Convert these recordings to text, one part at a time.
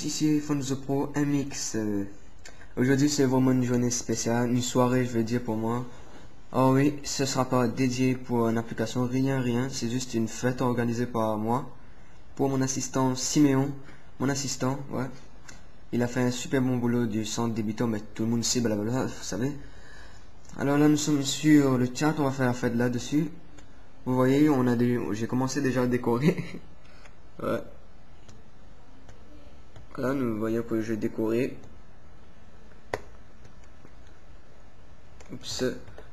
ici Fonzo Pro MX. Aujourd'hui c'est vraiment une journée spéciale, une soirée je veux dire pour moi. Oh oui, ce sera pas dédié pour une application, rien, c'est juste une fête organisée par moi. Pour mon assistant Siméon, mon assistant, ouais. Il a fait un super bon boulot du centre débutant, mais tout le monde sait, blablabla, vous savez. Alors là nous sommes sur le chat, on va faire la fête là-dessus. Vous voyez, j'ai commencé déjà à décorer. Ouais. Là, nous voyons que j'ai décoré. Oups.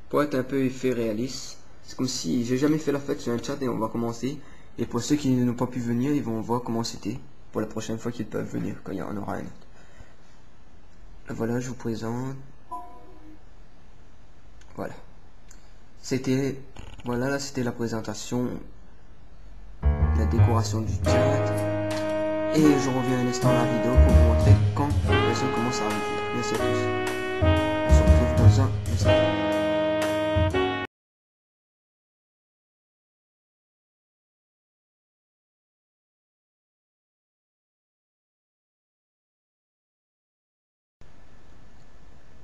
Pour être un peu effet réaliste. C'est comme si j'ai jamais fait la fête sur un chat et on va commencer. Et pour ceux qui n'ont pas pu venir, ils vont voir comment c'était. Pour la prochaine fois qu'ils peuvent venir, quand il y en aura un autre. Voilà, je vous présente. Voilà. C'était... Voilà, là c'était la présentation. La décoration du chat. Et je reviens un instant à la vidéo pour vous montrer quand les personnes commencent à arriver. Merci à tous. On se retrouve dans un instant.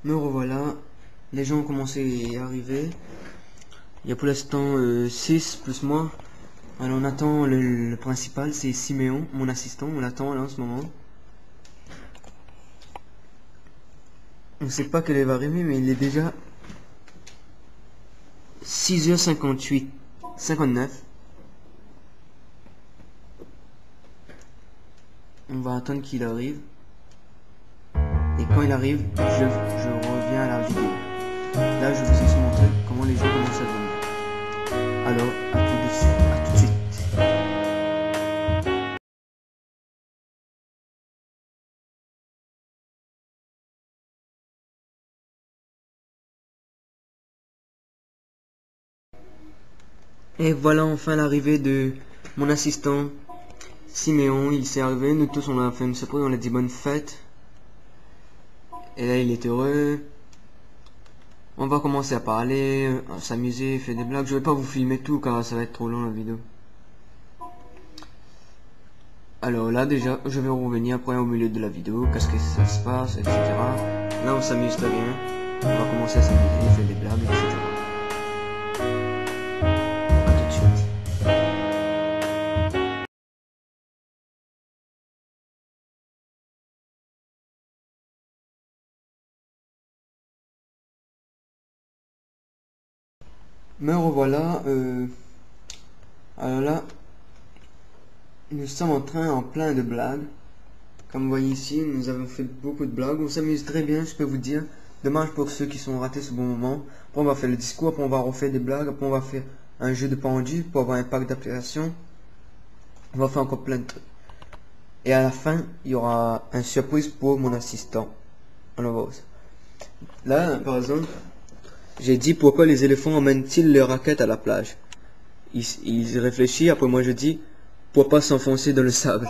Me revoilà. Les gens ont commencé à arriver. Il y a pour l'instant 6 plus moi. Alors on attend le principal, c'est Siméon, mon assistant. On l'attend là en ce moment. On ne sait pas quelle va arriver, mais il est déjà 6h58, 59. On va attendre qu'il arrive. Et quand il arrive, je reviens à la vidéo. Là, je vous ai montré comment les gens commencent à venir. Alors, à tout de suite. Et voilà enfin l'arrivée de mon assistant Siméon. Il s'est arrivé, nous tous on a fait une surprise, on a dit bonne fête. Et là il est heureux. On va commencer à parler, à s'amuser, faire des blagues. Je vais pas vous filmer tout car ça va être trop long la vidéo. Alors là déjà, je vais revenir après au milieu de la vidéo, qu'est-ce que ça se passe, etc. Là on s'amuse très bien. On va commencer à s'amuser, faire des blagues, etc. A tout de suite. Me revoilà. Alors là, nous sommes en plein de blagues. Comme vous voyez ici, nous avons fait beaucoup de blagues. On s'amuse très bien, je peux vous dire. Dommage pour ceux qui sont ratés ce bon moment. Après on va faire le discours, après on va refaire des blagues, après on va faire un jeu de pendu pour avoir un pack d'applications. On va faire encore plein de trucs. Et à la fin, il y aura un surprise pour mon assistant. On va voir ça. Là, par exemple, j'ai dit pourquoi les éléphants emmènent-ils leurs raquettes à la plage. Il réfléchit, après moi je dis pourquoi pas s'enfoncer dans le sable.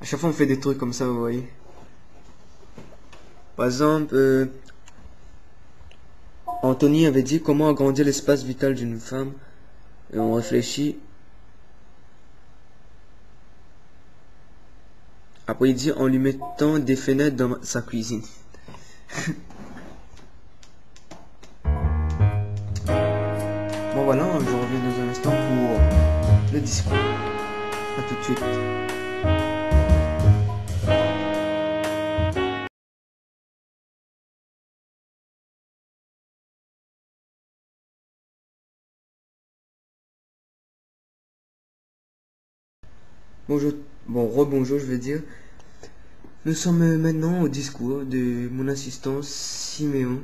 À chaque fois on fait des trucs comme ça, vous voyez. Par exemple, Anthony avait dit comment agrandir l'espace vital d'une femme. Et on réfléchit. Après il dit en lui mettant des fenêtres dans sa cuisine. Bon voilà, je reviens dans un instant pour le discours. A tout de suite. Bonjour, bon rebonjour je vais dire. Nous sommes maintenant au discours de mon assistant Siméon.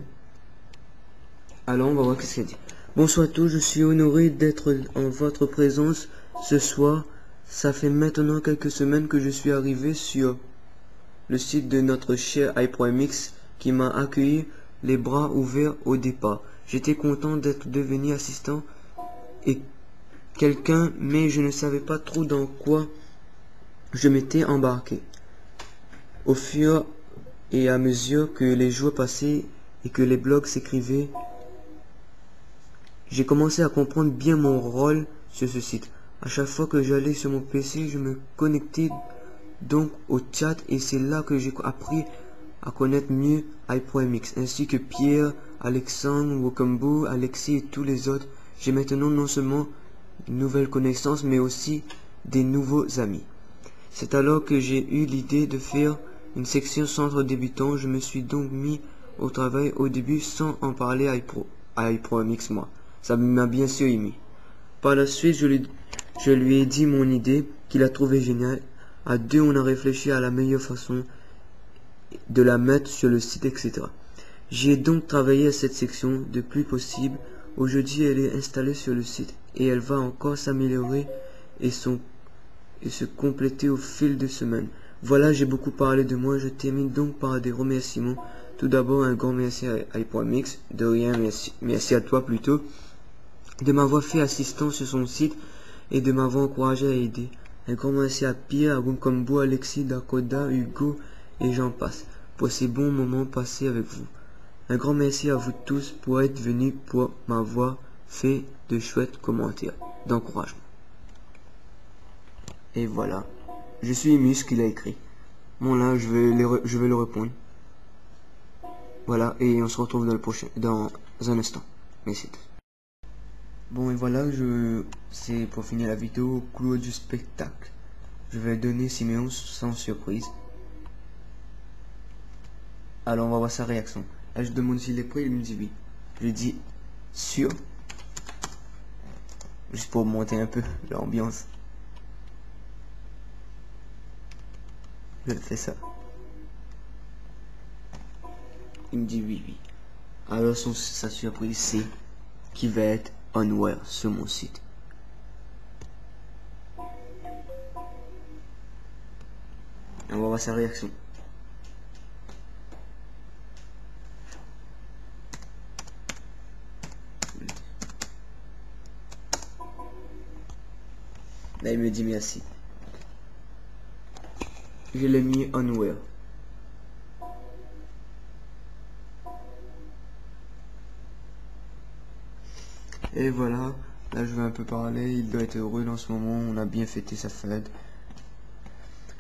Alors on va voir qu'est-ce qu'il dit. Bonsoir à tous, je suis honoré d'être en votre présence ce soir. Ça fait maintenant quelques semaines que je suis arrivé sur le site de notre cher i.mx qui m'a accueilli les bras ouverts au départ. J'étais content d'être devenu assistant et quelqu'un, mais je ne savais pas trop dans quoi je m'étais embarqué. Au fur et à mesure que les jours passaient et que les blogs s'écrivaient, j'ai commencé à comprendre bien mon rôle sur ce site. À chaque fois que j'allais sur mon PC, je me connectais donc au chat et c'est là que j'ai appris à connaître mieux iProMX ainsi que Pierre, Alexandre, Wokambo, Alexis et tous les autres. J'ai maintenant non seulement une nouvelle connaissance mais aussi des nouveaux amis. C'est alors que j'ai eu l'idée de faire une section centre débutant. Je me suis donc mis au travail au début sans en parler à iProMX moi. Ça m'a bien sûr ému. Par la suite, je lui ai dit mon idée qu'il a trouvé géniale. À deux, on a réfléchi à la meilleure façon de la mettre sur le site, etc. J'ai donc travaillé à cette section le plus possible. Aujourd'hui, elle est installée sur le site et elle va encore s'améliorer et se compléter au fil des semaines. Voilà, j'ai beaucoup parlé de moi. Je termine donc par des remerciements. Tout d'abord, un grand merci à iProMX. De rien, merci à toi plutôt. De m'avoir fait assistant sur son site et de m'avoir encouragé à aider. Un grand merci à Pierre, à Wokambo, Alexis, Dakoda, Hugo et j'en passe pour ces bons moments passés avec vous. Un grand merci à vous tous pour être venus, pour m'avoir fait de chouettes commentaires d'encouragement. Et voilà, je suis ému ce qu'il a écrit. Bon là, je vais le répondre. Voilà, et on se retrouve dans un instant. Merci. Bon et voilà, c'est pour finir la vidéo, clou du spectacle. Je vais donner Siméon sans surprise. Alors on va voir sa réaction. Là je demande s'il est prêt, il me dit oui. Je lui dis sûr. Juste pour monter un peu l'ambiance. Je fais ça. Il me dit oui, oui. Alors sa surprise c'est qu'il va être Onware sur mon site. On va voir sa réaction. Là il me dit merci. Je l'ai mis Onware. Et voilà, là je vais un peu parler, il doit être heureux dans ce moment, on a bien fêté sa fête.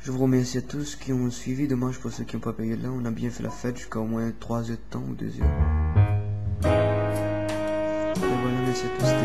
Je vous remercie à tous qui ont suivi, dommage pour ceux qui n'ont pas payé là, on a bien fait la fête jusqu'à au moins 3 heures de temps ou 2 heures. Et voilà, merci à tous.